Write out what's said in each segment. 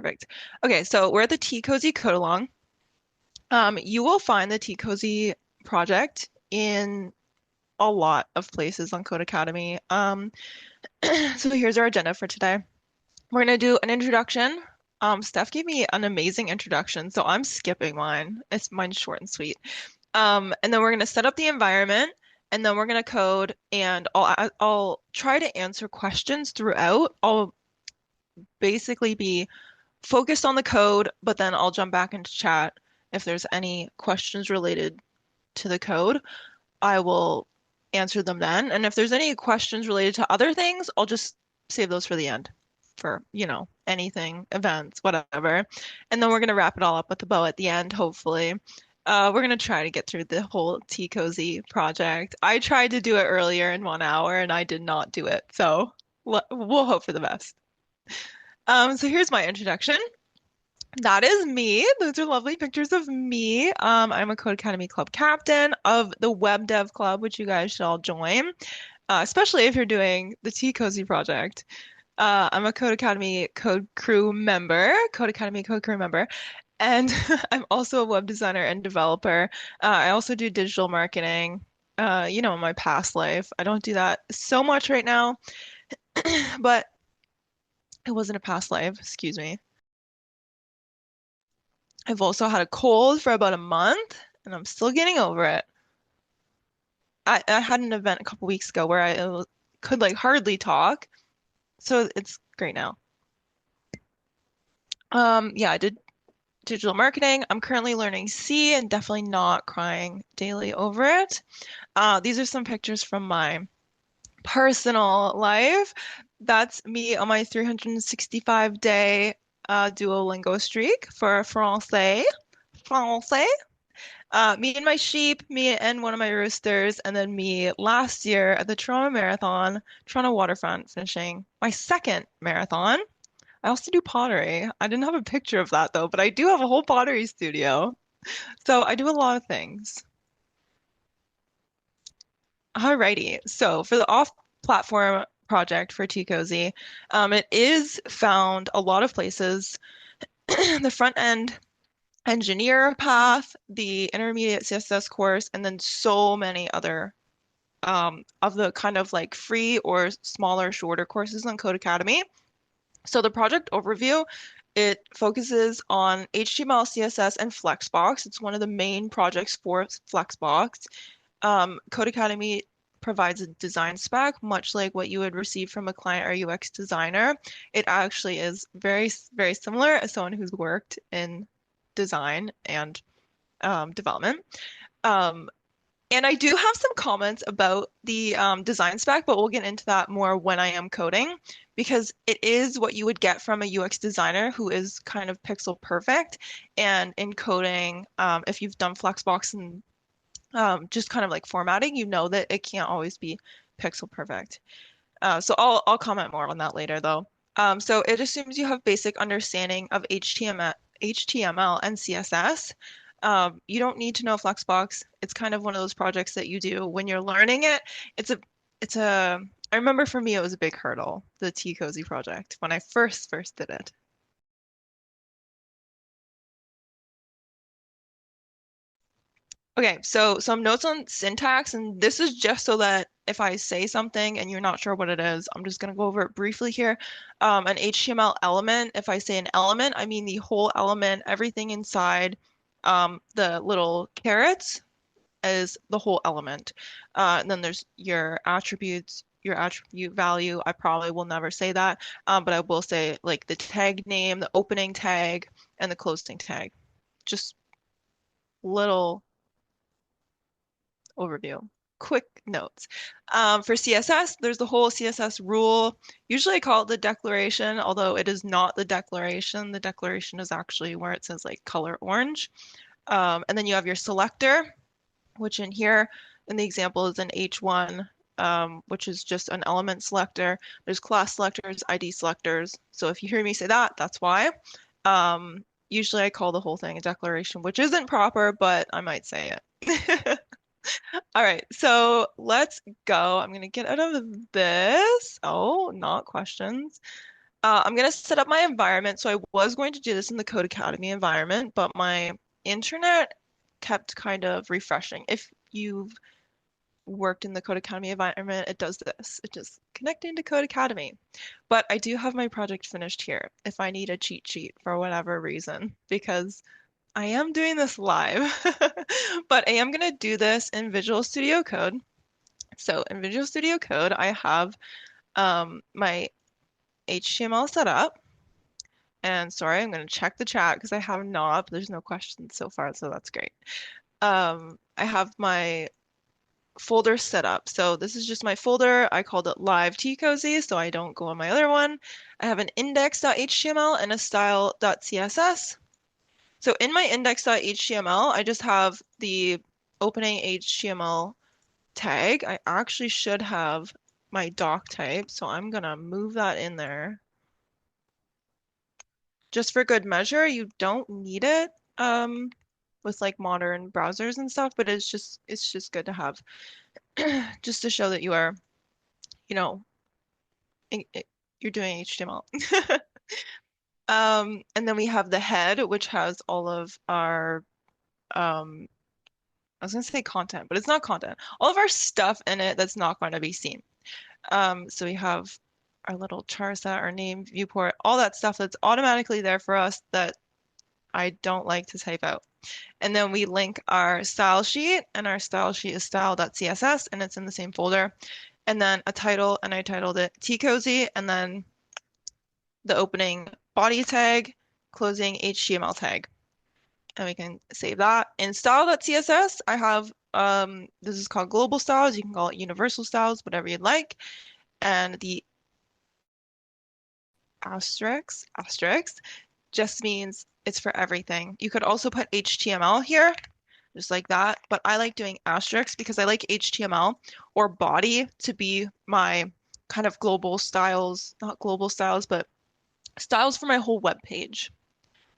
Perfect. Okay, so we're at the T Cozy Code Along. You will find the T Cozy project in a lot of places on Codecademy. So here's our agenda for today. We're gonna do an introduction. Steph gave me an amazing introduction, so I'm skipping mine. Mine's short and sweet. And then we're gonna set up the environment, and then we're gonna code, and I'll try to answer questions throughout. I'll basically be focused on the code, but then I'll jump back into chat if there's any questions related to the code. I will answer them then. And if there's any questions related to other things, I'll just save those for the end for, anything, events, whatever. And then we're going to wrap it all up with a bow at the end, hopefully. We're going to try to get through the whole T Cozy project. I tried to do it earlier in 1 hour and I did not do it. So we'll hope for the best. So here's my introduction. That is me. Those are lovely pictures of me. I'm a Codecademy Club captain of the Web Dev Club, which you guys should all join, especially if you're doing the T Cozy project. I'm a Codecademy Code Crew member, Codecademy Code Crew member, and I'm also a web designer and developer. I also do digital marketing, in my past life. I don't do that so much right now, but it wasn't a past life, excuse me. I've also had a cold for about a month, and I'm still getting over it. I had an event a couple weeks ago where I could like hardly talk, so it's great now. Yeah, I did digital marketing. I'm currently learning C and definitely not crying daily over it. These are some pictures from my personal life. That's me on my 365-day Duolingo streak for français. Français. Me and my sheep, me and one of my roosters, and then me last year at the Toronto Marathon, Toronto Waterfront, finishing my second marathon. I also do pottery. I didn't have a picture of that though, but I do have a whole pottery studio. So I do a lot of things. Alrighty. So for the off-platform project for Tcozy, it is found a lot of places. The front end engineer path, the intermediate CSS course, and then so many other of the kind of like free or smaller, shorter courses on Codecademy. So the project overview, it focuses on HTML, CSS, and Flexbox. It's one of the main projects for Flexbox. Codecademy provides a design spec, much like what you would receive from a client or UX designer. It actually is very, very similar as someone who's worked in design and development. Um, and I do have some comments about the design spec, but we'll get into that more when I am coding because it is what you would get from a UX designer who is kind of pixel perfect. And in coding, if you've done Flexbox and just kind of like formatting, you know that it can't always be pixel perfect. So I'll comment more on that later though. So it assumes you have basic understanding of HTML and CSS. You don't need to know Flexbox. It's kind of one of those projects that you do when you're learning it. I remember for me it was a big hurdle, the T Cozy project, when I first did it. Okay, so some notes on syntax, and this is just so that if I say something and you're not sure what it is, I'm just going to go over it briefly here. An HTML element, if I say an element, I mean the whole element, everything inside the little carets is the whole element. And then there's your attributes, your attribute value. I probably will never say that, but I will say like the tag name, the opening tag, and the closing tag. Just little overview. Quick notes. For CSS, there's the whole CSS rule. Usually I call it the declaration, although it is not the declaration. The declaration is actually where it says like color orange. And then you have your selector, which in here in the example is an H1, which is just an element selector. There's class selectors, ID selectors. So if you hear me say that, that's why. Usually I call the whole thing a declaration, which isn't proper, but I might say it. All right, so let's go. I'm gonna get out of this. Oh, not questions. I'm going to set up my environment. So I was going to do this in the Codecademy environment, but my internet kept kind of refreshing. If you've worked in the Codecademy environment, it does this. It just connecting to Codecademy. But I do have my project finished here if I need a cheat sheet for whatever reason, because I am doing this live. But I am going to do this in Visual Studio Code. So in Visual Studio Code, I have my HTML set up. And sorry, I'm going to check the chat because I have not, but there's no questions so far, so that's great. I have my folder set up. So this is just my folder. I called it live tcozy, so I don't go on my other one. I have an index.html and a style.css. So in my index.html, I just have the opening HTML tag. I actually should have my doc type, so I'm gonna move that in there. Just for good measure, you don't need it with like modern browsers and stuff, but it's just good to have just to show that you are, you know, you're doing HTML. And then we have the head, which has all of our I was gonna say content, but it's not content. All of our stuff in it that's not going to be seen. So we have our little char set, our name, viewport, all that stuff that's automatically there for us that I don't like to type out. And then we link our style sheet, and our style sheet is style.css, and it's in the same folder. And then a title, and I titled it tcozy, and then the opening body tag, closing HTML tag. And we can save that. In style.css, I have this is called global styles. You can call it universal styles, whatever you'd like. And the asterisk just means it's for everything. You could also put HTML here, just like that. But I like doing asterisks because I like HTML or body to be my kind of global styles, not global styles, but styles for my whole web page.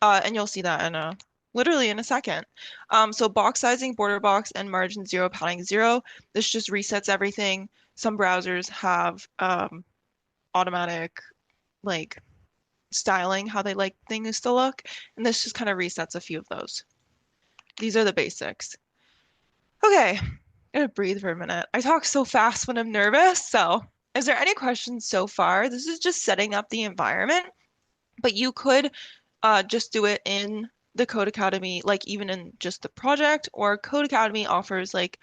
And you'll see that in a literally in a second. So box sizing, border box, and margin zero, padding zero. This just resets everything. Some browsers have automatic like styling, how they like things to look, and this just kind of resets a few of those. These are the basics. Okay, I'm gonna breathe for a minute. I talk so fast when I'm nervous, so is there any questions so far? This is just setting up the environment, but you could just do it in the Codecademy, like even in just the project, or Codecademy offers like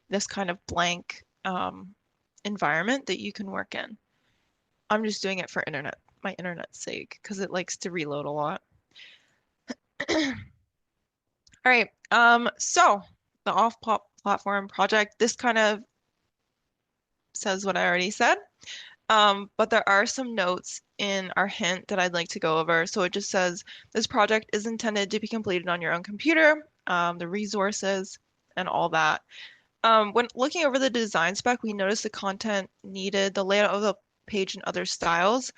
this kind of blank environment that you can work in. I'm just doing it for my internet's sake, because it likes to reload a lot. All right, so the off-platform project, this kind of says what I already said. But there are some notes in our hint that I'd like to go over. So it just says this project is intended to be completed on your own computer, the resources, and all that. When looking over the design spec, we noticed the content needed, the layout of the page, and other styles.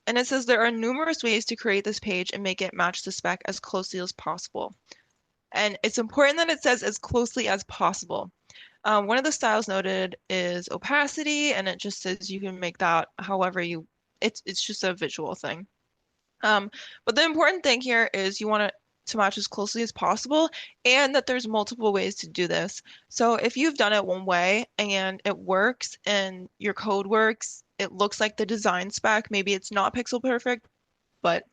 And it says there are numerous ways to create this page and make it match the spec as closely as possible. And it's important that it says as closely as possible. One of the styles noted is opacity, and it just says you can make that however it's just a visual thing. But the important thing here is you want it to match as closely as possible, and that there's multiple ways to do this. So if you've done it one way and it works and your code works, it looks like the design spec, maybe it's not pixel perfect, but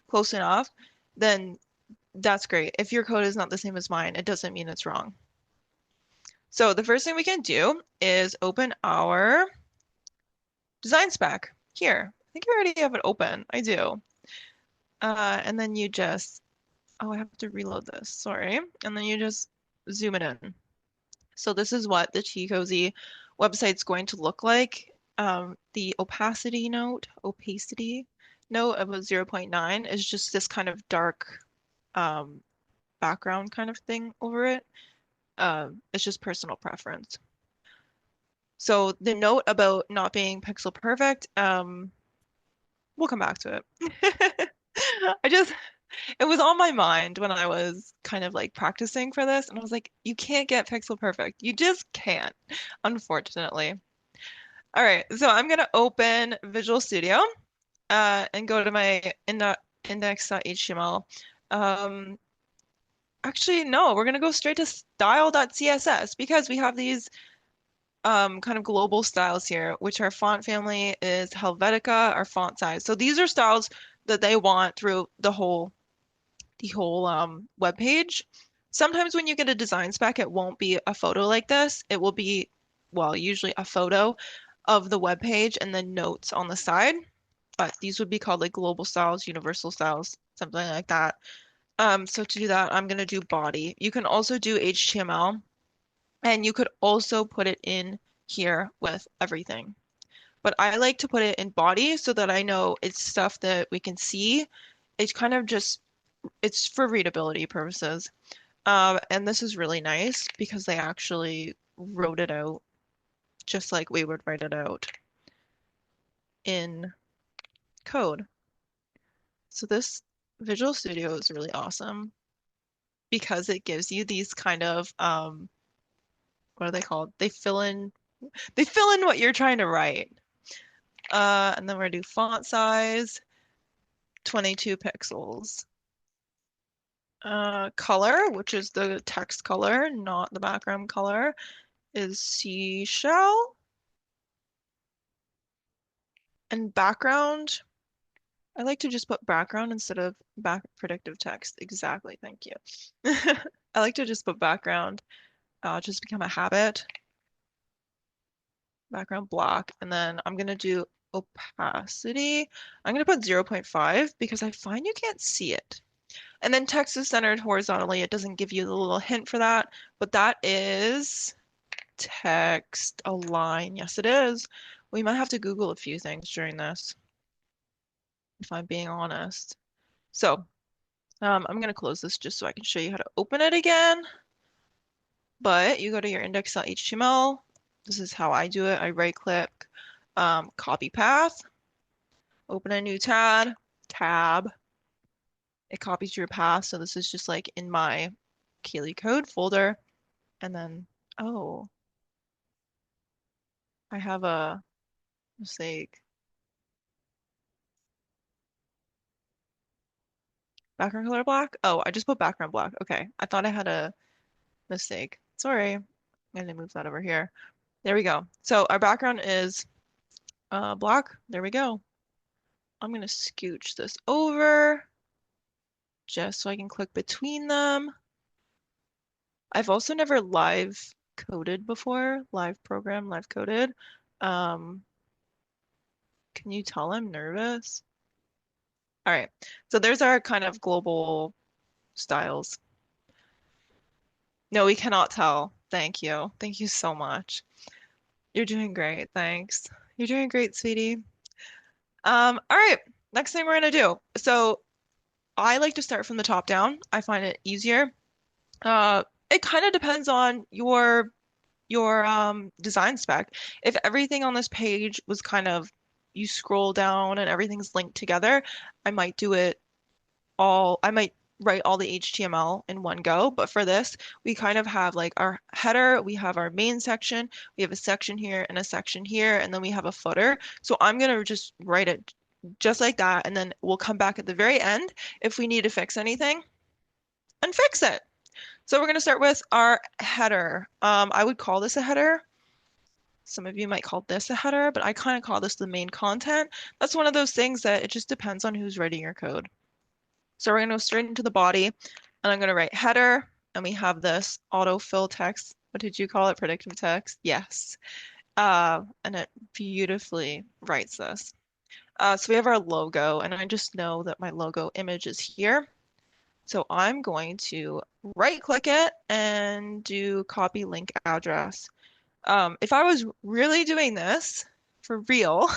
close enough, then that's great. If your code is not the same as mine, it doesn't mean it's wrong. So the first thing we can do is open our design spec here. I think I already have it open. I do. And then oh, I have to reload this. Sorry. And then you just zoom it in. So this is what the tcozy website's going to look like. The opacity note of a 0.9 is just this kind of dark background kind of thing over it. It's just personal preference. So the note about not being pixel perfect, we'll come back to it. It was on my mind when I was kind of like practicing for this, and I was like, you can't get pixel perfect. You just can't, unfortunately. All right, so I'm gonna open Visual Studio, and go to my index.html. Um, Actually, no, we're gonna go straight to style.css because we have these kind of global styles here, which our font family is Helvetica, our font size. So these are styles that they want through the whole web page. Sometimes when you get a design spec, it won't be a photo like this. It will be, well, usually a photo of the web page and then notes on the side. But these would be called like global styles, universal styles, something like that. So to do that, I'm gonna do body. You can also do HTML, and you could also put it in here with everything. But I like to put it in body so that I know it's stuff that we can see. It's kind of just, it's for readability purposes. And this is really nice because they actually wrote it out just like we would write it out in code. So this Visual Studio is really awesome because it gives you these kind of what are they called? They fill in what you're trying to write. And then we're gonna do font size, 22 pixels. Color, which is the text color, not the background color, is seashell. And background, I like to just put background instead of back predictive text. Exactly, thank you. I like to just put background, just become a habit. Background black, and then I'm gonna do opacity. I'm gonna put 0.5 because I find you can't see it. And then text is centered horizontally. It doesn't give you the little hint for that, but that is text align. Yes, it is. We might have to Google a few things during this, if I'm being honest. So, I'm gonna close this just so I can show you how to open it again. But you go to your index.html. This is how I do it. I right click, copy path, open a new tab. It copies your path. So this is just like in my Kailie code folder. And then, oh, I have a mistake. Background color black? Oh, I just put background black. Okay. I thought I had a mistake. Sorry. I'm gonna move that over here. There we go. So our background is black. There we go. I'm gonna scooch this over just so I can click between them. I've also never live coded before, live program, live coded. Um, can you tell I'm nervous? All right. So there's our kind of global styles. No, we cannot tell. Thank you. Thank you so much. You're doing great. Thanks. You're doing great, sweetie. All right. Next thing we're gonna do. So I like to start from the top down. I find it easier. It kind of depends on your design spec. If everything on this page was kind of you scroll down and everything's linked together, I might do it I might write all the HTML in one go, but for this, we kind of have like our header, we have our main section, we have a section here and a section here, and then we have a footer. So I'm gonna just write it just like that, and then we'll come back at the very end if we need to fix anything and fix it. So we're gonna start with our header. I would call this a header. Some of you might call this a header, but I kind of call this the main content. That's one of those things that it just depends on who's writing your code. So we're going to go straight into the body, and I'm going to write header, and we have this autofill text. What did you call it? Predictive text? Yes. And it beautifully writes this. So we have our logo, and I just know that my logo image is here. So I'm going to right click it and do copy link address. If I was really doing this for real,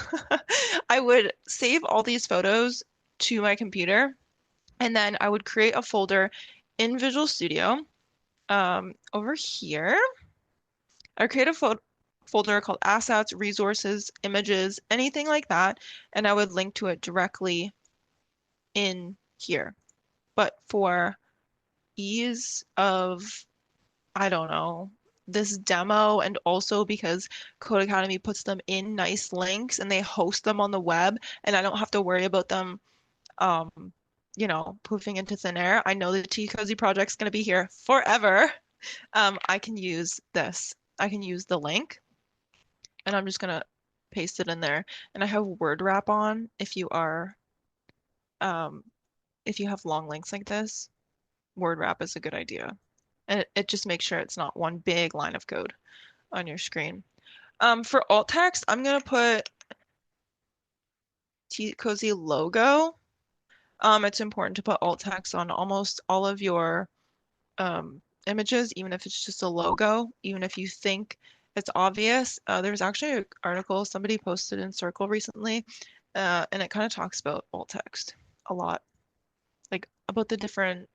I would save all these photos to my computer, and then I would create a folder in Visual Studio. Over here, I would create a folder called assets, resources, images, anything like that, and I would link to it directly in here. But for ease of, I don't know, this demo and also because Codecademy puts them in nice links and they host them on the web and I don't have to worry about them um, poofing into thin air. I know the T Cozy project's going to be here forever. I can use this. I can use the link and I'm just going to paste it in there. And I have word wrap on um, if you have long links like this, word wrap is a good idea. And it just makes sure it's not one big line of code on your screen. For alt text, I'm gonna put T Cozy logo. It's important to put alt text on almost all of your images, even if it's just a logo, even if you think it's obvious. There's actually an article somebody posted in Circle recently, and it kind of talks about alt text a lot, like about the different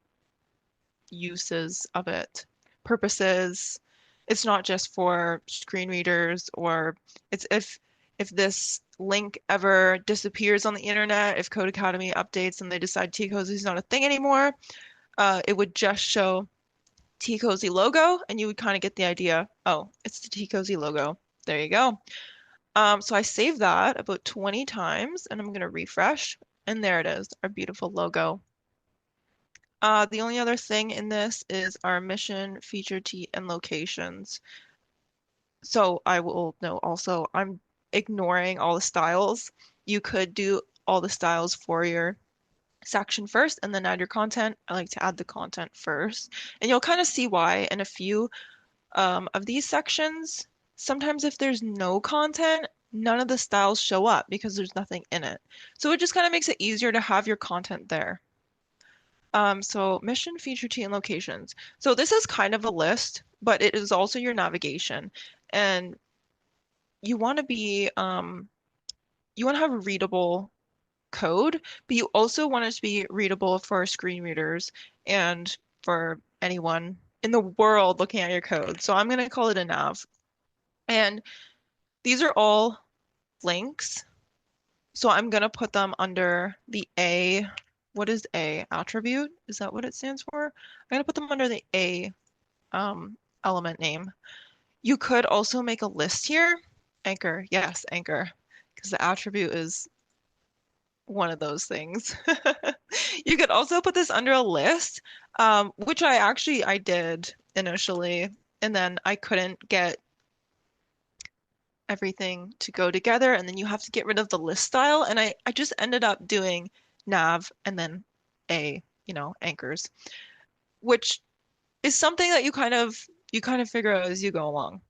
uses of it, purposes. It's not just for screen readers or it's if this link ever disappears on the internet, if Codecademy updates and they decide T-Cozy is not a thing anymore, it would just show T-Cozy logo and you would kind of get the idea. Oh, it's the T-Cozy logo. There you go. So I saved that about 20 times and I'm going to refresh. And there it is, our beautiful logo. The only other thing in this is our mission, feature T, and locations. So I will note also, I'm ignoring all the styles. You could do all the styles for your section first and then add your content. I like to add the content first. And you'll kind of see why in a few of these sections. Sometimes if there's no content, none of the styles show up because there's nothing in it. So it just kind of makes it easier to have your content there. So mission, feature T, and locations. So this is kind of a list, but it is also your navigation. And you want to you want to have readable code, but you also want it to be readable for screen readers and for anyone in the world looking at your code. So I'm going to call it a nav. And these are all links. So I'm going to put them under the A. What is A? Attribute? Is that what it stands for? I'm going to put them under the A element name. You could also make a list here. Anchor. Yes, anchor. Because the attribute is one of those things. You could also put this under a list, which I did initially, and then I couldn't get everything to go together, and then you have to get rid of the list style, and I just ended up doing nav and then anchors, which is something that you kind of figure out as you go along.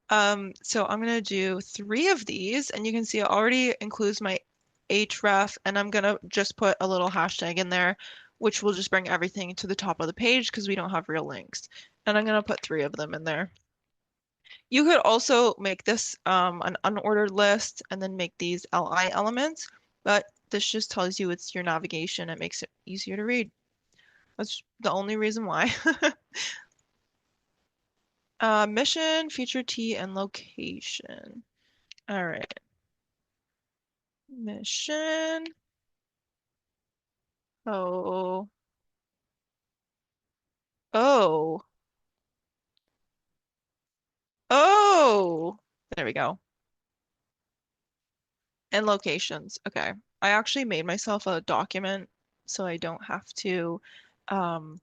So I'm gonna do 3 of these, and you can see it already includes my href, and I'm gonna just put a little hashtag in there, which will just bring everything to the top of the page because we don't have real links. And I'm gonna put 3 of them in there. You could also make this an unordered list and then make these li elements, but this just tells you it's your navigation. It makes it easier to read. That's the only reason why. Mission, feature T, and location. All right. Mission. Oh. Oh. Oh. There we go. And locations. Okay. I actually made myself a document so I don't have to um,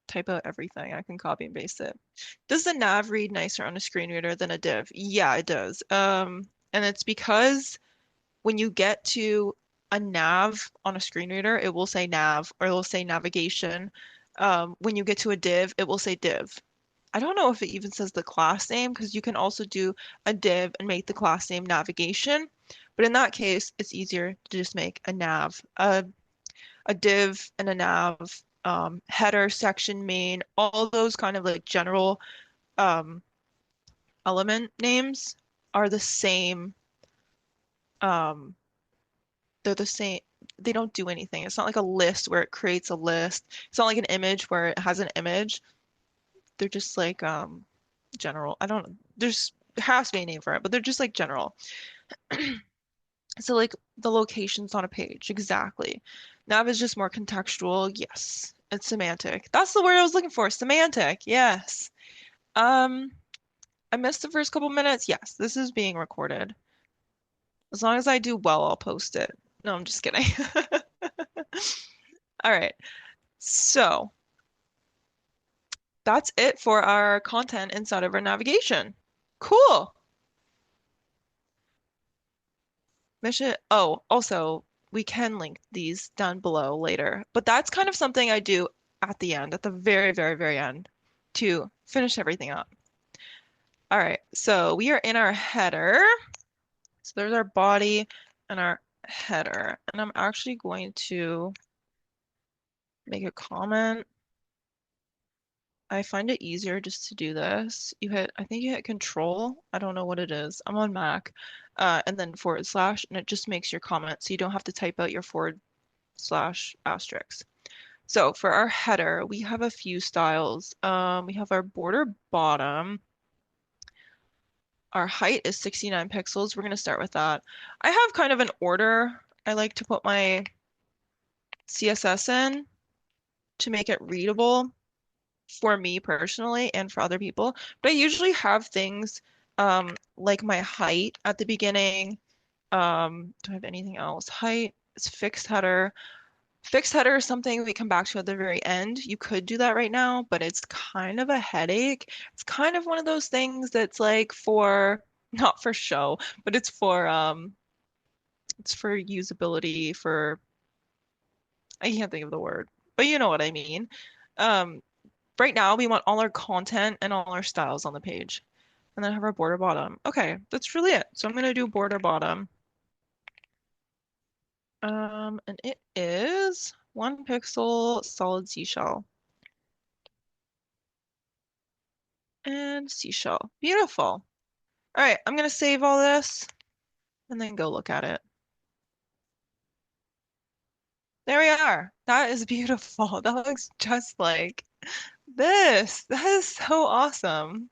type out everything. I can copy and paste it. Does the nav read nicer on a screen reader than a div? Yeah, it does. And it's because when you get to a nav on a screen reader, it will say nav or it will say navigation. When you get to a div, it will say div. I don't know if it even says the class name because you can also do a div and make the class name navigation. But in that case, it's easier to just make a nav, a div and a nav, header, section, main, all those kind of like general um, element names are the same. Um, they're the same. They don't do anything. It's not like a list where it creates a list. It's not like an image where it has an image. They're just like general. I don't know. There has to be a name for it, but they're just like general. So like the locations on a page, exactly. Nav is just more contextual. Yes, it's semantic. That's the word I was looking for. Semantic. Yes. Um, I missed the first couple minutes. Yes, this is being recorded. As long as I do well, I'll post it. No, I'm just kidding. All right. So that's it for our content inside of our navigation. Cool. Mission. Oh, also, we can link these down below later, but that's kind of something I do at the end, at the very, very, very end to finish everything up. All right. So we are in our header. So there's our body and our header. And I'm actually going to make a comment. I find it easier just to do this. I think you hit control. I don't know what it is. I'm on Mac. And then forward slash, and it just makes your comment. So you don't have to type out your forward slash asterisk. So for our header, we have a few styles. We have our border bottom. Our height is 69 pixels. We're going to start with that. I have kind of an order. I like to put my CSS in to make it readable for me personally and for other people. But I usually have things like my height at the beginning. Do I have anything else? Height is fixed header. Fixed header is something we come back to at the very end. You could do that right now, but it's kind of a headache. It's kind of one of those things that's like for not for show, but it's for usability for I can't think of the word, but you know what I mean. Um, right now we want all our content and all our styles on the page, and then have our border bottom. Okay, that's really it. So I'm gonna do border bottom. And it is 1 pixel solid seashell and seashell. Beautiful. All right, I'm gonna save all this and then go look at it. There we are. That is beautiful. That looks just like this. That is so awesome.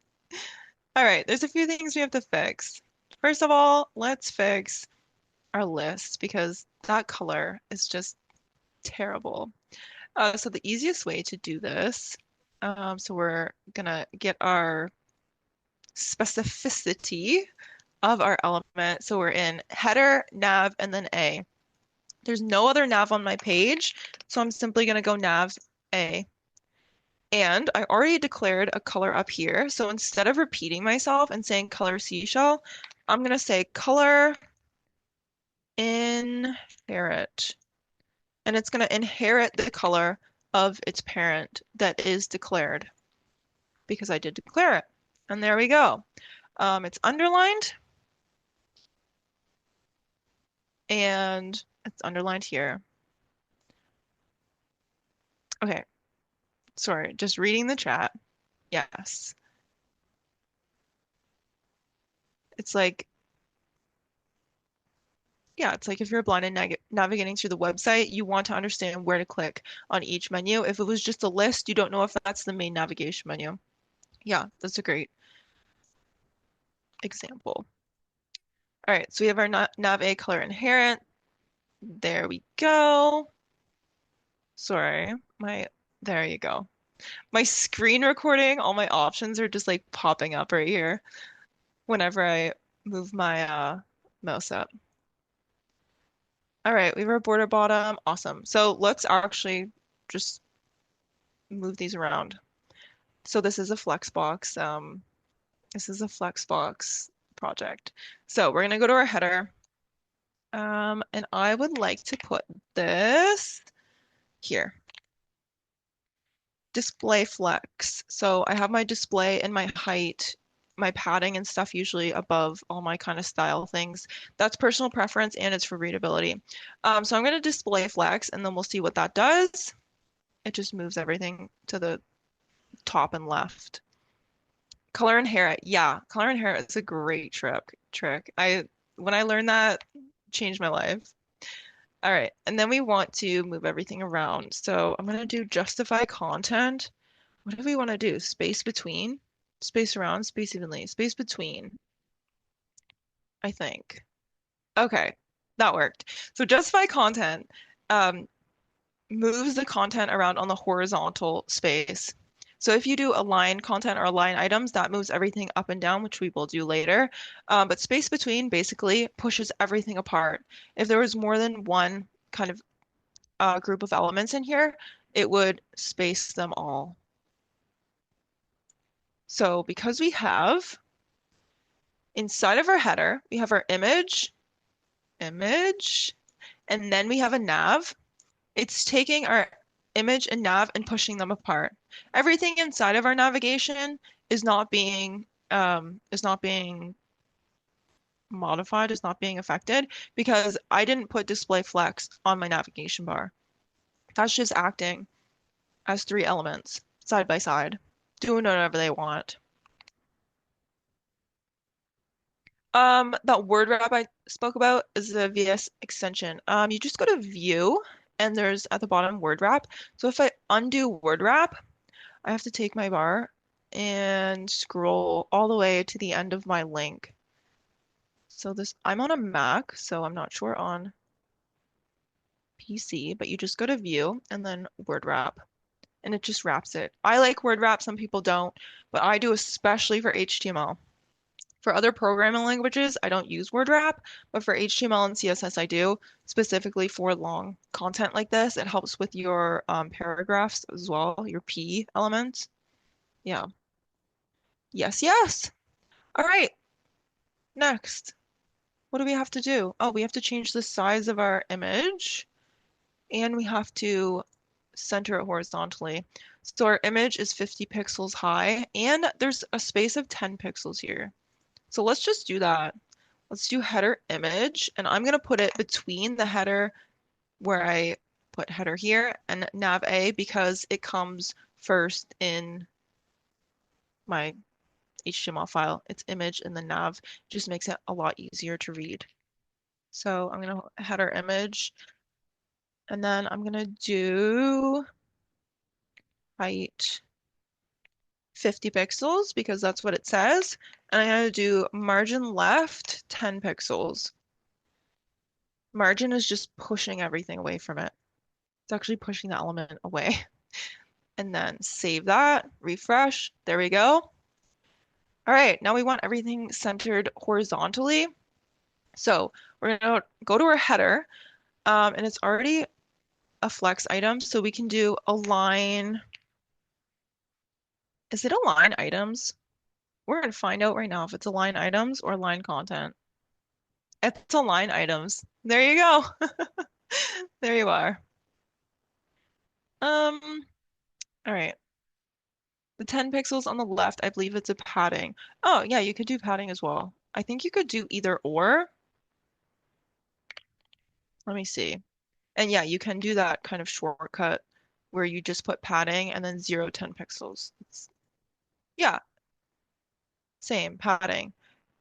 All right, there's a few things we have to fix. First of all, let's fix our list because that color is just terrible. So the easiest way to do this, so we're gonna get our specificity of our element. So we're in header, nav, and then A. There's no other nav on my page, so I'm simply gonna go nav A. And I already declared a color up here. So instead of repeating myself and saying color seashell, I'm gonna say color inherit. And it's gonna inherit the color of its parent that is declared because I did declare it. And there we go. It's underlined and it's underlined here. Okay, sorry, just reading the chat. Yes. It's like, yeah, it's like if you're blind and navigating through the website, you want to understand where to click on each menu. If it was just a list, you don't know if that's the main navigation menu. Yeah, that's a great example. All right, so we have our nav A color inherent. There we go. Sorry, there you go. My screen recording, all my options are just like popping up right here whenever I move my mouse up. All right, we have our border bottom. Awesome. So let's actually just move these around. So this is a Flexbox. This is a Flexbox project. So we're gonna go to our header. And I would like to put this here. Display flex. So I have my display and my height, my padding and stuff usually above all my kind of style things. That's personal preference and it's for readability. So I'm going to display flex and then we'll see what that does. It just moves everything to the top and left. Color inherit. Yeah, color inherit is a great trick. When I learned that, changed my life. All right, and then we want to move everything around. So I'm going to do justify content. What do we want to do? Space between, space around, space evenly, space between, I think. Okay, that worked. So justify content um, moves the content around on the horizontal space. So if you do align content or align items, that moves everything up and down, which we will do later. But space between basically pushes everything apart. If there was more than one kind of group of elements in here, it would space them all. So because we have inside of our header, we have our image, and then we have a nav. It's taking our image and nav and pushing them apart. Everything inside of our navigation is not being modified, is not being affected because I didn't put display flex on my navigation bar. That's just acting as three elements side by side, doing whatever they want. That word wrap I spoke about is the VS extension. You just go to view and there's at the bottom word wrap. So if I undo word wrap, I have to take my bar and scroll all the way to the end of my link. So this, I'm on a Mac, so I'm not sure on PC, but you just go to view and then word wrap and it just wraps it. I like word wrap, some people don't, but I do especially for HTML. For other programming languages, I don't use word wrap, but for HTML and CSS, I do, specifically for long content like this. It helps with your paragraphs as well, your P elements. Yeah. Yes, yes. All right. Next. What do we have to do? Oh, we have to change the size of our image and we have to center it horizontally. So our image is 50 pixels high and there's a space of 10 pixels here. So let's just do that. Let's do header image, and I'm going to put it between the header where I put header here and nav A because it comes first in my HTML file. It's image and the nav. It just makes it a lot easier to read. So I'm going to header image, and then I'm going to do height 50 pixels because that's what it says. And I'm going to do margin left 10 pixels. Margin is just pushing everything away from it. It's actually pushing the element away. And then save that, refresh. There we go. All right, now we want everything centered horizontally. So we're going to go to our header, and it's already a flex item, so we can do align. Is it align items? We're going to find out right now if it's align items or align content. It's align items. There you go. There you are. All right. The 10 pixels on the left, I believe it's a padding. Oh, yeah, you could do padding as well. I think you could do either or. Let me see. And yeah, you can do that kind of shortcut where you just put padding and then 0, 10 pixels. Yeah, same, padding.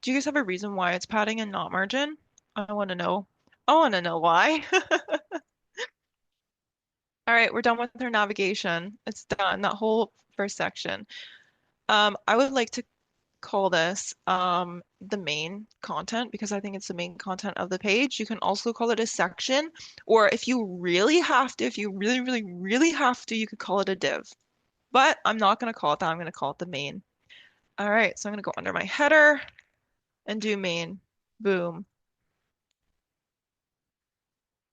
Do you guys have a reason why it's padding and not margin? I want to know. I want to know why. All right, we're done with our navigation. It's done, that whole first section. I would like to call this the main content because I think it's the main content of the page. You can also call it a section, or if you really have to, if you really, really, really have to, you could call it a div. But I'm not going to call it that. I'm going to call it the main. All right, so I'm going to go under my header and do main. Boom.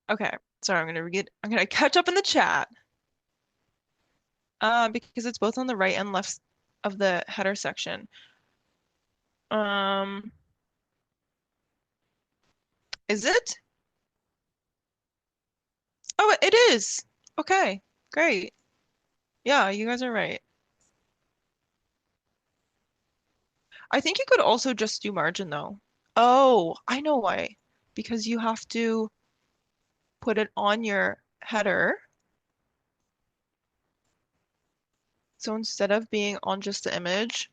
Okay, sorry, I'm going to catch up in the chat because it's both on the right and left of the header section. Um, is it? Oh, it is. Okay, great. Yeah, you guys are right. I think you could also just do margin though. Oh, I know why. Because you have to put it on your header. So instead of being on just the image,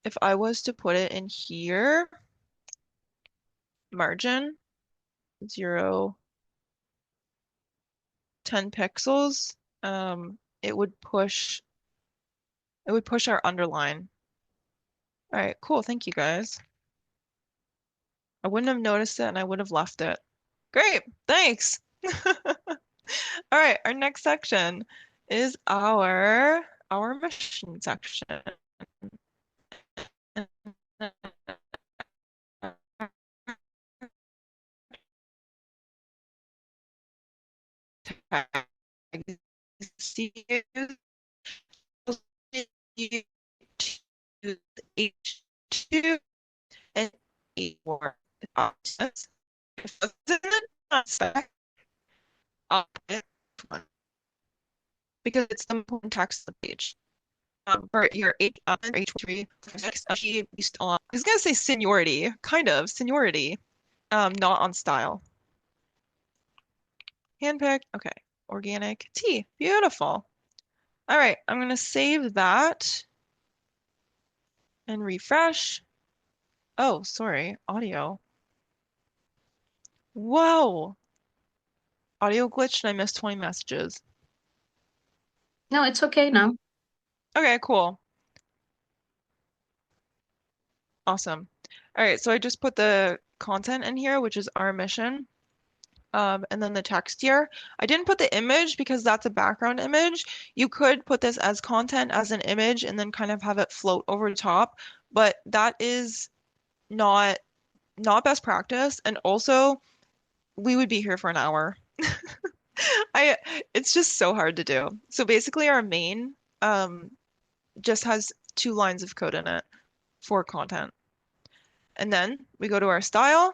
if I was to put it in here, margin, 0, 10 pixels, it would push our underline. All right, cool. Thank you guys. I wouldn't have noticed it and I would have left it. Great, thanks. All right, our next section is our our mission section. H2 and A4 options. Because it's the important text of the page. For your H3, based on, I was gonna say seniority, kind of seniority, not on style. Handpicked, okay. Organic tea, beautiful. All right, I'm gonna save that and refresh. Oh, sorry, audio. Whoa, audio glitched and I missed 20 messages. No, it's okay now. Okay, cool. Awesome. All right, so I just put the content in here, which is our mission. And then the text here. I didn't put the image because that's a background image. You could put this as content as an image and then kind of have it float over the top, but that is not not best practice. And also, we would be here for an hour. I it's just so hard to do. So basically our main just has 2 lines of code in it for content. And then we go to our style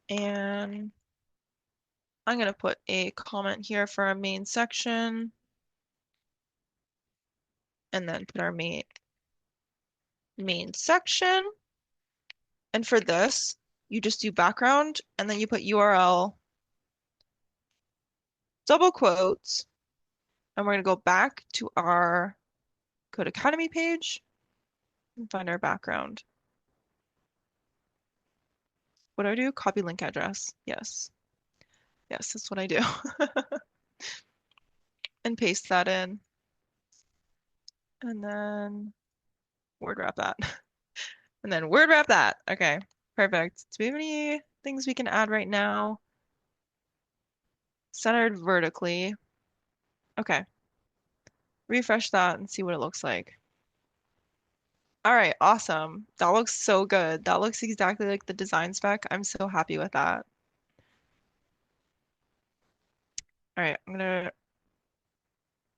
and I'm going to put a comment here for our main section and then put our main section. And for this, you just do background and then you put URL, double quotes, and we're going to go back to our Codecademy page and find our background. What do I do? Copy link address. Yes. Yes, that's what I do. And paste that in. And then word wrap that. And then word wrap that. Okay, perfect. Do we have any things we can add right now? Centered vertically. Okay, refresh that and see what it looks like. All right, awesome. That looks so good. That looks exactly like the design spec. I'm so happy with that. All right,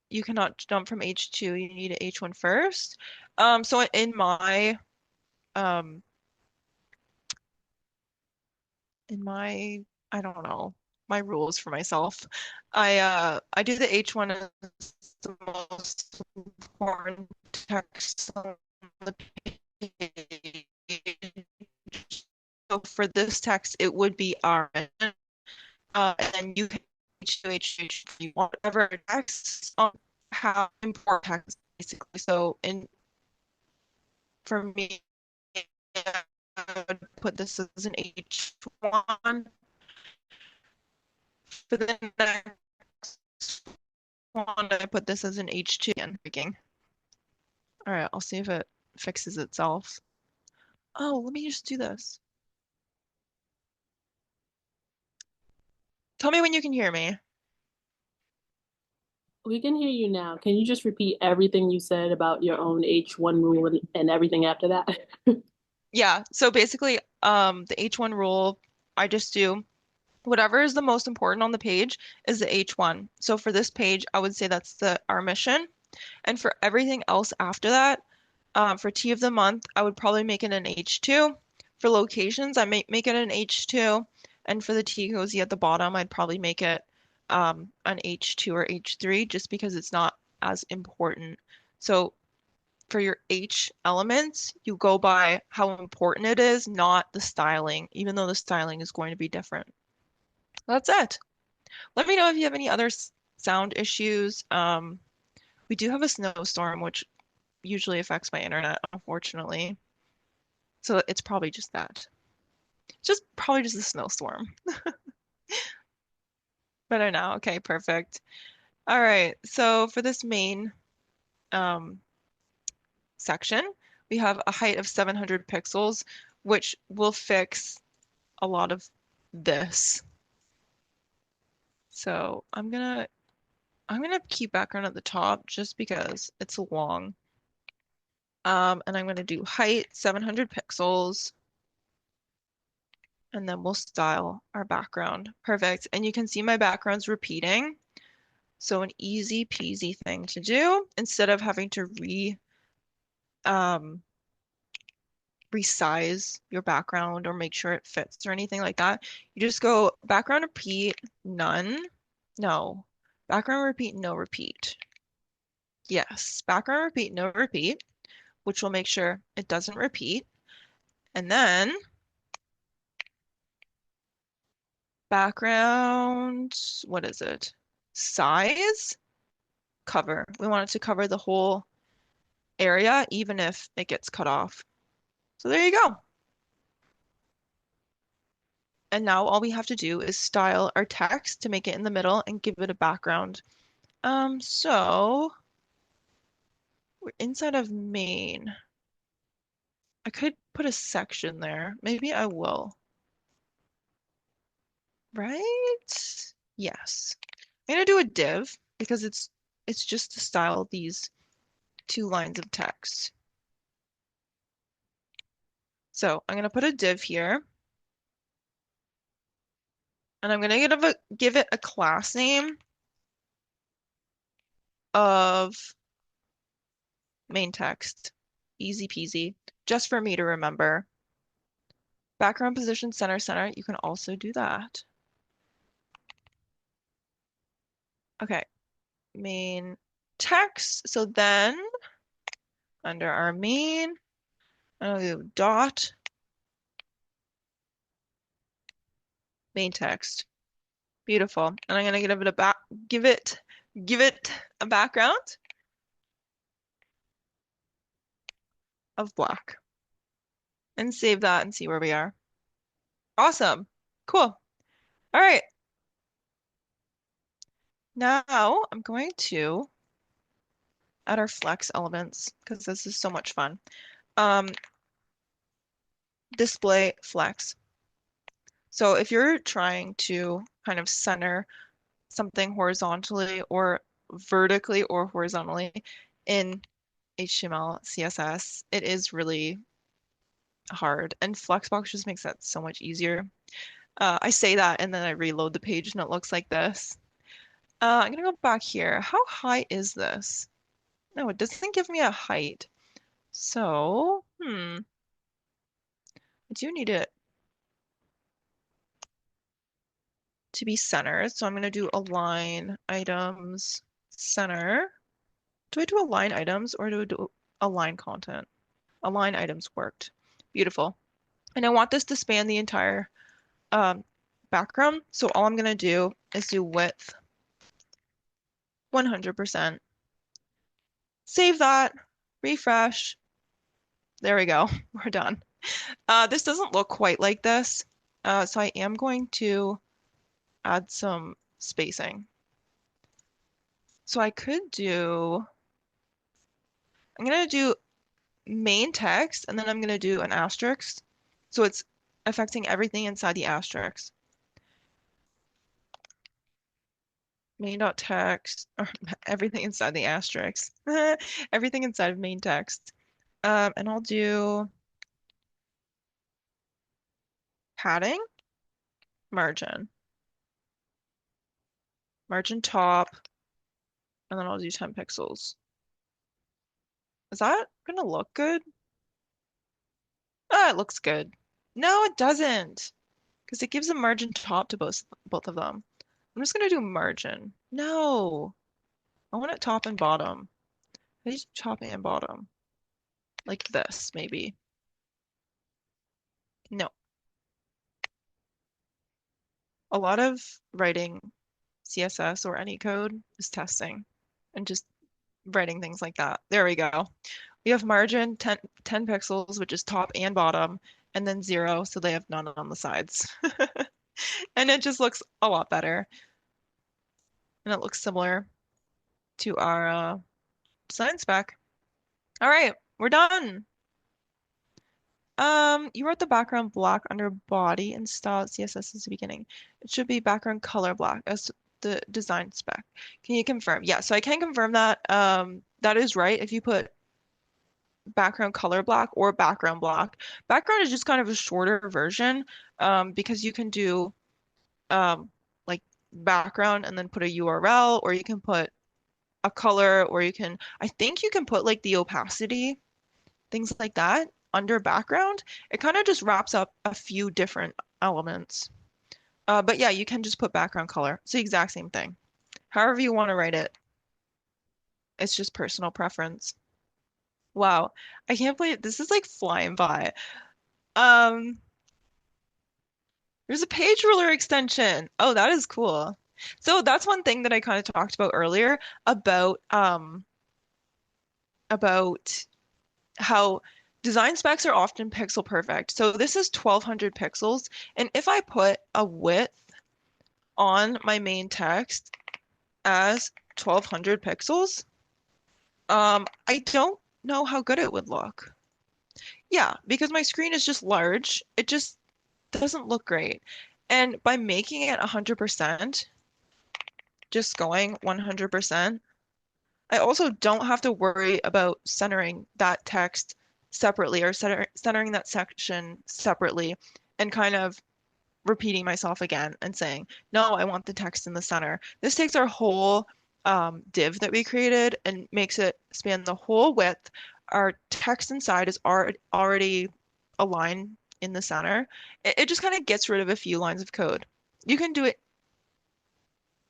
you cannot jump from H2. You need a H1 first. So um, I don't know, my rules for myself, I do the H1 as the most important text on the page. So for this text, it would be R. And then you can H2, H2, if you want whatever text on how important text basically. So for me, I would put this as an H1. For the next one, I put this as an H2 and freaking. All right, I'll see if it fixes itself. Oh, let me just do this. Tell me when you can hear me. We can hear you now. Can you just repeat everything you said about your own H1 rule and everything after that? Yeah, so basically, the H1 rule, I just do whatever is the most important on the page is the H1. So for this page, I would say that's our mission. And for everything else after that, for tea of the month, I would probably make it an H2. For locations, I may make it an H2. And for the tea cozy at the bottom, I'd probably make it an H2 or H3 just because it's not as important. So for your H elements, you go by how important it is, not the styling, even though the styling is going to be different. That's it. Let me know if you have any other sound issues. We do have a snowstorm, which usually affects my internet, unfortunately. So it's probably just that. Just probably just a snowstorm. Better now. Okay, perfect. All right. So for this main um, section, we have a height of 700 pixels, which will fix a lot of this. So I'm gonna I'm gonna keep background at the top just because it's long. And I'm gonna do height 700 pixels, and then we'll style our background. Perfect. And you can see my background's repeating. So an easy peasy thing to do instead of having to um, resize your background or make sure it fits or anything like that. You just go background repeat, none, no. Background repeat, no repeat. Yes, background repeat, no repeat, which will make sure it doesn't repeat. And then background, what is it? Size, cover. We want it to cover the whole area, even if it gets cut off. So there you go. And now all we have to do is style our text to make it in the middle and give it a background. So we're inside of main. I could put a section there. Maybe I will. Right? Yes. I'm gonna do a div because it's just to style these two lines of text. So I'm gonna put a div here, and I'm gonna give it a class name of main text. Easy peasy, just for me to remember. Background position center center, you can also do that. Okay, main text. So then under our main, I'll do dot main text. Beautiful. And I'm gonna give it a back give it a background of black and save that and see where we are. Awesome. Cool. All right. Now I'm going to add our flex elements because this is so much fun. Um, display flex. So if you're trying to kind of center something horizontally or vertically or horizontally in HTML, CSS, it is really hard. And Flexbox just makes that so much easier. I say that and then I reload the page and it looks like this. I'm gonna go back here. How high is this? No, it doesn't give me a height. So, I do need it to be centered. So I'm gonna do align items center. Do I do align items or do I do align content? Align items worked. Beautiful. And I want this to span the entire um, background. So all I'm gonna do is do width 100%. Save that, refresh. There we go. We're done. This doesn't look quite like this. So I am going to add some spacing. So I could do, I'm gonna do main text and then I'm gonna do an asterisk. So it's affecting everything inside the asterisk. Main.text, or everything inside the asterisk. Everything inside of main text. And I'll do padding, margin, margin top, and then I'll do 10 pixels. Is that gonna look good? Ah, it looks good. No, it doesn't, because it gives a margin top to both of them. I'm just gonna do margin. No, I want it top and bottom. I need top and bottom, like this, maybe. No, a lot of writing CSS or any code is testing and just writing things like that. There we go. We have margin 10 pixels, which is top and bottom, and then 0, so they have none on the sides. And it just looks a lot better. And it looks similar to our design spec. All right, we're done. You wrote the background black under body and style CSS at the beginning. It should be background color black. the design spec. Can you confirm? Yeah, so I can confirm that. That is right. If you put background color black or background black, background is just kind of a shorter version, because you can do like background and then put a URL, or you can put a color, or I think you can put like the opacity, things like that under background. It kind of just wraps up a few different elements. But yeah, you can just put background color. It's the exact same thing. However you want to write it, it's just personal preference. Wow, I can't believe this is like flying by. Um, there's a page ruler extension. Oh, that is cool. So that's one thing that I kind of talked about earlier about how design specs are often pixel perfect. So this is 1200 pixels, and if I put a width on my main text as 1200 pixels, I don't know how good it would look. Yeah, because my screen is just large, it just doesn't look great. And by making it 100%, just going 100%, I also don't have to worry about centering that text separately, or centering that section separately, and kind of repeating myself again and saying, no, I want the text in the center. This takes our whole div that we created and makes it span the whole width. Our text inside is already aligned in the center. It just kind of gets rid of a few lines of code. You can do it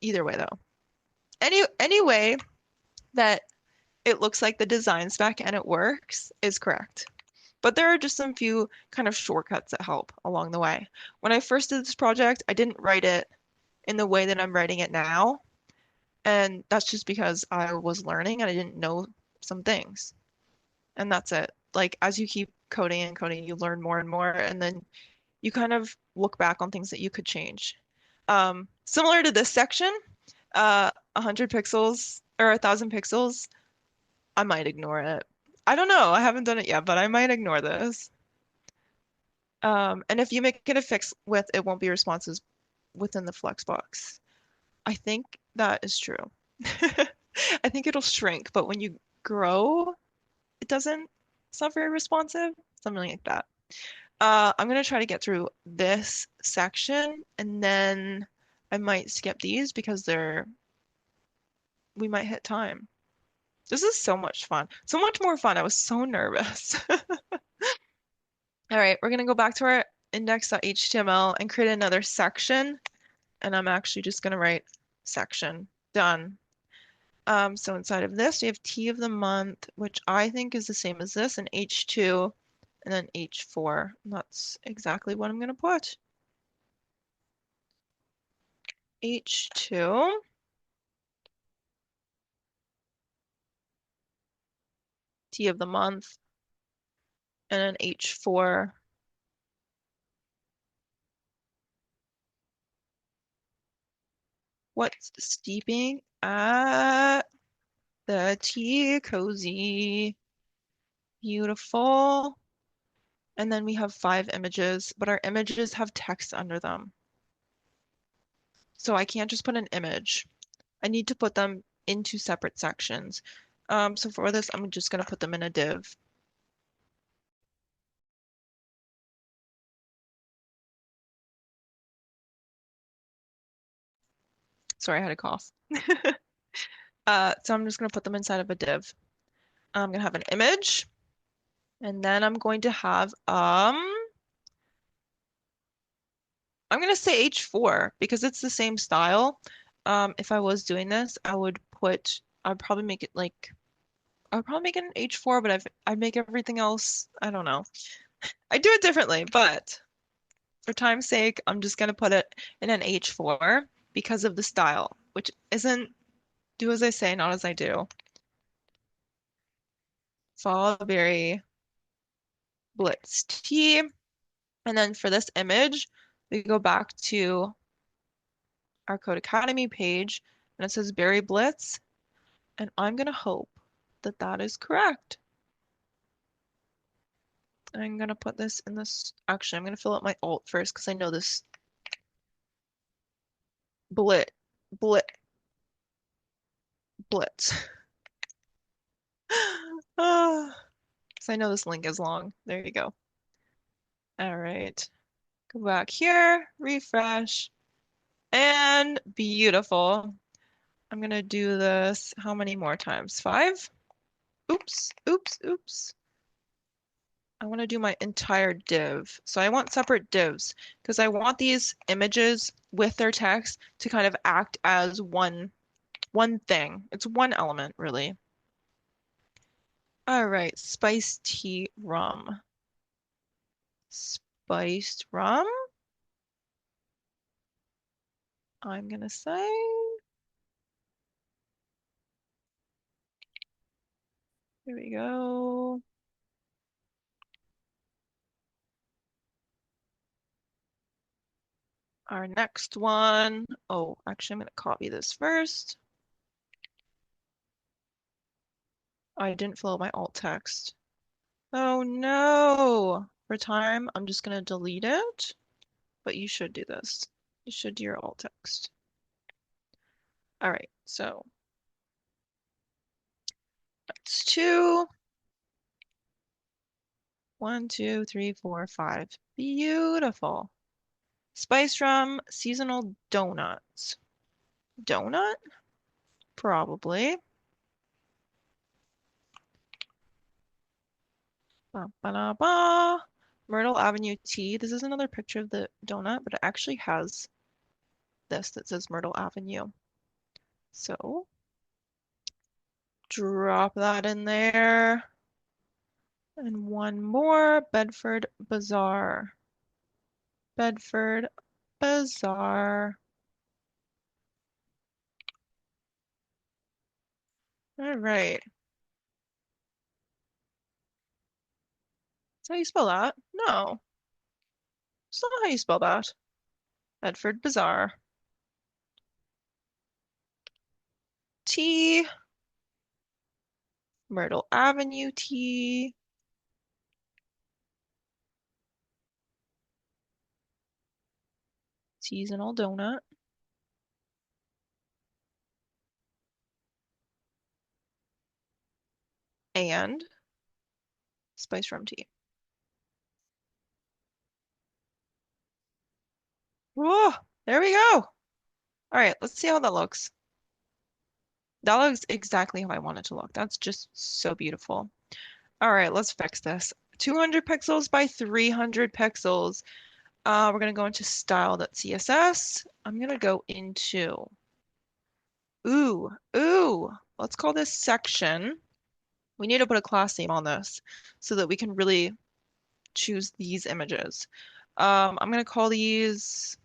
either way though. Any way that it looks like the design spec and it works is correct. But there are just some few kind of shortcuts that help along the way. When I first did this project, I didn't write it in the way that I'm writing it now. And that's just because I was learning and I didn't know some things. And that's it. Like as you keep coding and coding, you learn more and more, and then you kind of look back on things that you could change. Similar to this section, 100 pixels or 1,000 pixels, I might ignore it. I don't know. I haven't done it yet, but I might ignore this. And if you make it a fixed width, it won't be responses within the Flexbox. I think that is true. I think it'll shrink, but when you grow, it doesn't, it's not very responsive, something like that. I'm gonna try to get through this section, and then I might skip these because we might hit time. This is so much fun. So much more fun. I was so nervous. All right, we're gonna go back to our index.html and create another section. And I'm actually just gonna write section. Done. So inside of this, we have T of the month, which I think is the same as this, and H2, and then H4. And that's exactly what I'm gonna put. H2. T of the month, and then H4. What's steeping at the tea cozy? Beautiful. And then we have 5 images, but our images have text under them. So I can't just put an image. I need to put them into separate sections. So for this, I'm just going to put them in a div. Sorry, I had a cough. So I'm just going to put them inside of a div. I'm going to have an image, and then I'm going to have, I'm going to say H4 because it's the same style. If I was doing this, I'd probably make it like, I would probably make it an H4, but I'd make everything else, I don't know. I do it differently, but for time's sake, I'm just gonna put it in an H4 because of the style, which isn't do as I say, not as I do. Follow very blitz T. And then for this image, we go back to our Codecademy page, and it says Berry Blitz, and I'm gonna hope that that is correct. I'm gonna put this in this. Actually, I'm gonna fill out my alt first because I know this blit Blit Blitz. Ah, so I know this link is long. There you go. All right. Go back here, refresh, and beautiful. I'm gonna do this how many more times? Five? Oops, oops, oops. I want to do my entire div. So I want separate divs because I want these images with their text to kind of act as one thing. It's one element, really. All right, spiced tea rum. Spiced rum, I'm gonna say. Here we go. Our next one. Oh, actually, I'm gonna copy this first. I didn't fill out my alt text. Oh no! For time, I'm just gonna delete it, but you should do this. You should do your alt text. All right, so that's two. One, two, three, four, five. Beautiful. Spice rum, seasonal donuts. Donut? Probably. Ba, ba, da, ba. Myrtle Avenue tea. This is another picture of the donut, but it actually has this that says Myrtle Avenue. So drop that in there. And one more, Bedford Bazaar. Bedford Bazaar. All right. Is that how you spell that? No, it's not how you spell that. Bedford Bazaar. T. Myrtle Avenue T. Seasonal donut. And spice rum tea. Whoa, there we go. All right, let's see how that looks. That looks exactly how I want it to look. That's just so beautiful. All right, let's fix this. 200 pixels by 300 pixels. We're gonna go into style.css. I'm gonna go into, ooh, let's call this section. We need to put a class name on this so that we can really choose these images. I'm gonna call these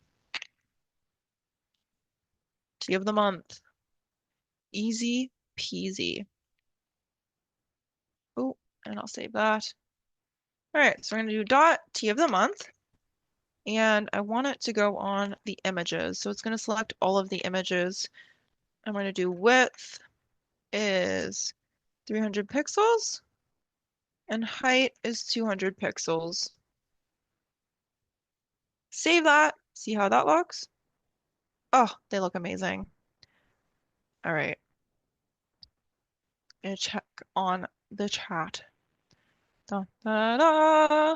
tea of the month. Easy peasy. Oh, and I'll save that. All right, so we're gonna do dot tea of the month, and I want it to go on the images. So it's gonna select all of the images. I'm gonna do width is 300 pixels, and height is 200 pixels. Save that. See how that looks? Oh, they look amazing. All right, and check on the chat. Da, da, da.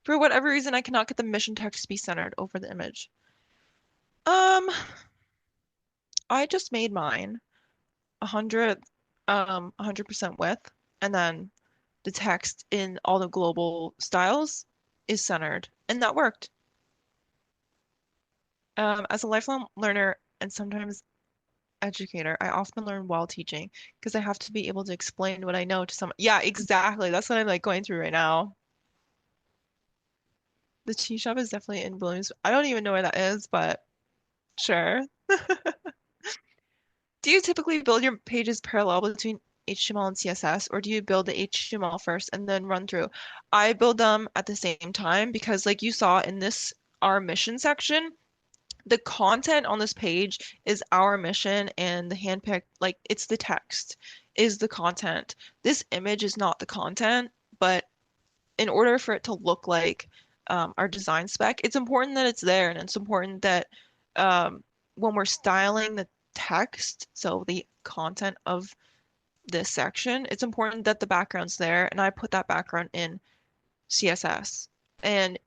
For whatever reason, I cannot get the mission text to be centered over the image. Um, I just made mine 100% width, and then the text in all the global styles is centered, and that worked. As a lifelong learner and sometimes educator, I often learn while teaching because I have to be able to explain what I know to someone. Yeah, exactly. That's what I'm like going through right now. The tea shop is definitely in Williams. I don't even know where that is, but sure. Do you typically build your pages parallel between HTML and CSS, or do you build the HTML first and then run through? I build them at the same time because, like you saw in this our mission section, the content on this page is our mission, and the handpicked, like it's the text, is the content. This image is not the content, but in order for it to look like our design spec, it's important that it's there, and it's important that um, when we're styling the text, so the content of this section, it's important that the background's there, and I put that background in CSS. And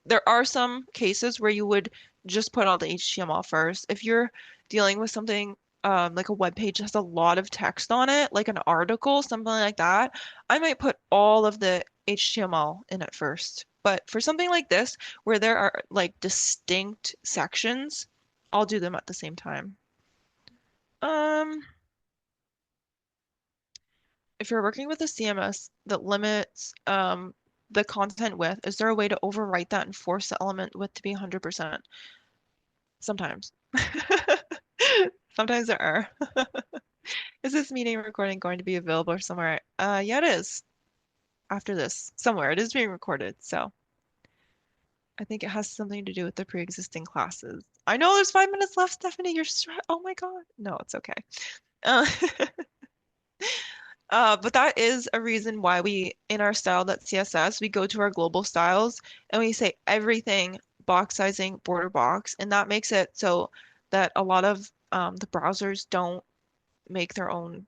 there are some cases where you would just put all the HTML first. If you're dealing with something like a web page that has a lot of text on it, like an article, something like that, I might put all of the HTML in it first. But for something like this, where there are like distinct sections, I'll do them at the same time. Um, if you're working with a CMS that limits the content width, is there a way to overwrite that and force the element width to be 100%? Sometimes. Sometimes there are. Is this meeting recording going to be available somewhere? Yeah, it is. After this, somewhere. It is being recorded, so I think it has something to do with the pre-existing classes. I know there's 5 minutes left, Stephanie. You're stressed. Oh my God. No, it's okay. Uh, but that is a reason why we, in our style.css, we go to our global styles and we say everything box sizing, border box, and that makes it so that a lot of the browsers don't make their own.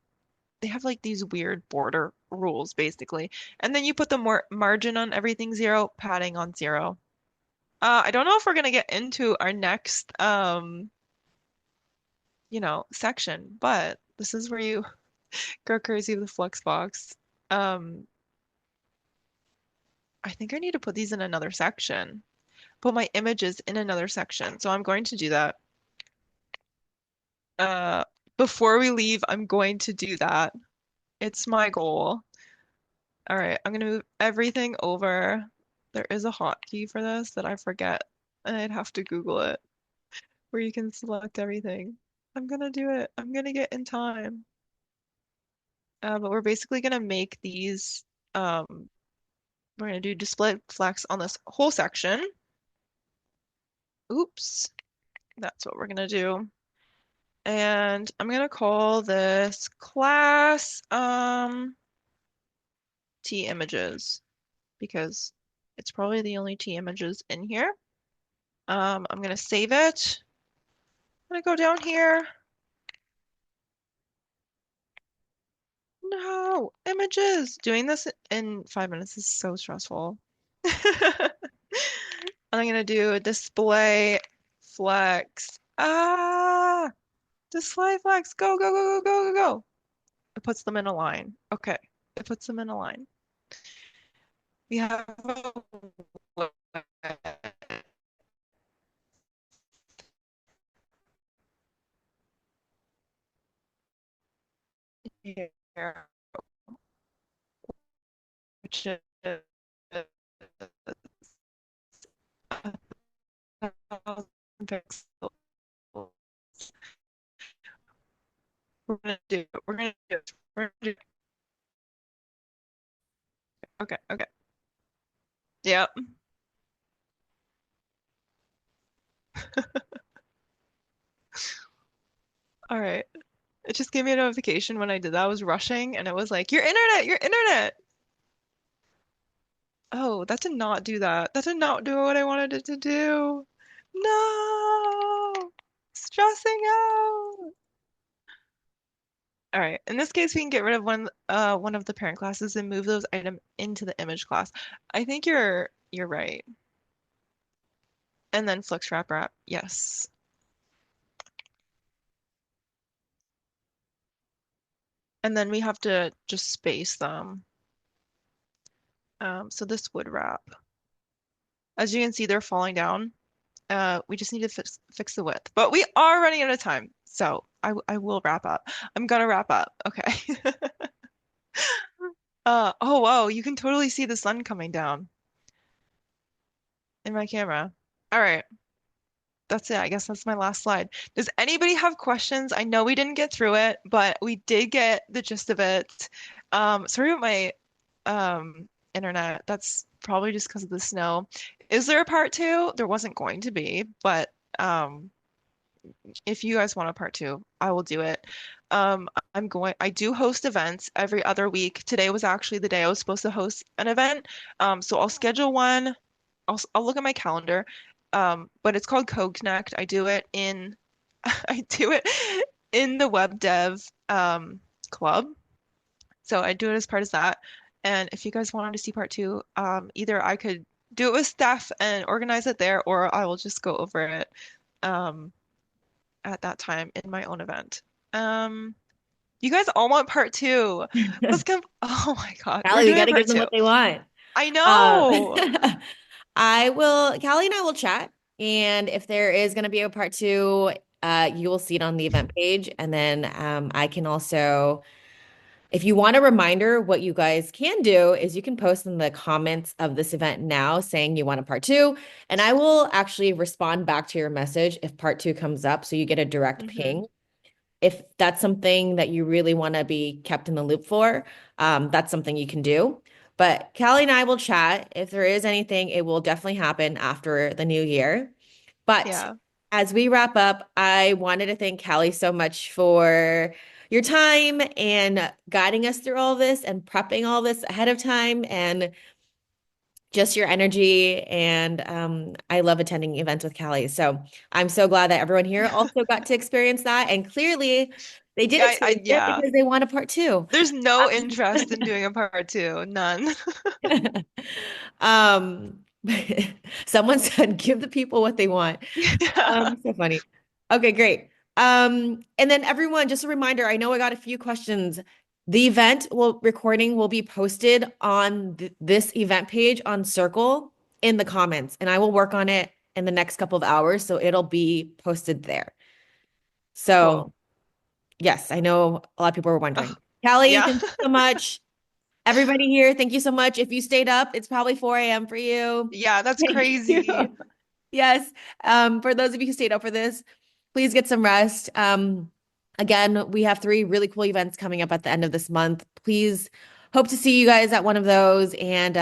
They have like these weird border rules basically, and then you put the more margin on everything 0, padding on 0. I don't know if we're gonna get into our next section, but this is where you go crazy with Flexbox. Um, I think I need to put these in another section. Put my images in another section. So I'm going to do that. Uh, before we leave, I'm going to do that. It's my goal. All right, I'm gonna move everything over. There is a hotkey for this that I forget, and I'd have to Google it, where you can select everything. I'm gonna do it. I'm gonna get in time. But we're basically gonna make these, we're gonna do display flex on this whole section. Oops, that's what we're gonna do. And I'm gonna call this class T images because it's probably the only T images in here. I'm gonna save it. I'm gonna go down here. No, images. Doing this in 5 minutes is so stressful. I'm gonna do display flex. Ah, display flex. Go, go, go, go, go, go, go. It puts them in a line. Okay, it puts them in a line. We have a here, which is 1,000 pixels. We're gonna do it. We're gonna do it. We're gonna do it. Okay, okay. Yep. All right. It just gave me a notification when I did that. I was rushing and it was like, your internet, your internet. Oh, that did not do that. That did not do what I wanted it to do. No. Stressing out. All right. In this case, we can get rid of one of the parent classes and move those items into the image class. I think you're right. And then flex wrap wrap. Yes. And then we have to just space them. So this would wrap. As you can see, they're falling down. We just need to fix the width. But we are running out of time. So I will wrap up. I'm gonna wrap up. Okay. Oh wow, you can totally see the sun coming down in my camera. All right. That's it. I guess that's my last slide. Does anybody have questions? I know we didn't get through it, but we did get the gist of it. Sorry about my internet. That's probably just because of the snow. Is there a part two? There wasn't going to be, but um, if you guys want a part two, I will do it. I do host events every other week. Today was actually the day I was supposed to host an event. So I'll schedule one. I'll look at my calendar. But it's called Code Connect. I do it in I do it in the web dev club. So I do it as part of that. And if you guys wanted to see part two, either I could do it with Steph and organize it there, or I will just go over it um, at that time in my own event. Um, you guys all want part two. Let's come. Oh my God, we're Callie, we doing got a to give part them two. what they want. I Um, know. Callie and I will chat. And if there is going to be a part two, you will see it on the event page. And then I can also, if you want a reminder, what you guys can do is you can post in the comments of this event now saying you want a part two. And I will actually respond back to your message if part two comes up. So you get a direct Hmm. ping. If that's something that you really want to be kept in the loop for, that's something you can do. But Callie and I will chat. If there is anything, it will definitely happen after the new year. But Yeah. as we wrap up, I wanted to thank Callie so much for your time and guiding us through all this and prepping all this ahead of time and just your energy. And I love attending events with Callie. So I'm so glad that everyone here also got to experience that. And clearly they did experience it Yeah. because they want a part two. There's no interest in doing a part two. None. Um, someone said, give the people what they want. Yeah. So funny. Okay, great. And then everyone, just a reminder, I know I got a few questions. The event will recording will be posted on this event page on Circle in the comments, and I will work on it in the next couple of hours, so it'll be posted there. Cool. So, yes, I know a lot of people were Oh, wondering. Callie, yeah. thank you so much. Everybody here, thank you so much. If you stayed up, it's probably 4 a.m. for you. Yeah, that's Thank you. crazy. Yes. For those of you who stayed up for this, please get some rest. Again, we have three really cool events coming up at the end of this month. Please hope to see you guys at one of those. And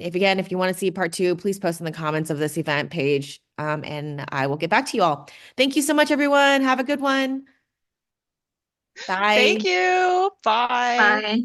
if you want to see part two, please post in the comments of this event page. And I will get back to you all. Thank you so much, everyone. Have a good one. Thank Bye. you. Bye. Bye.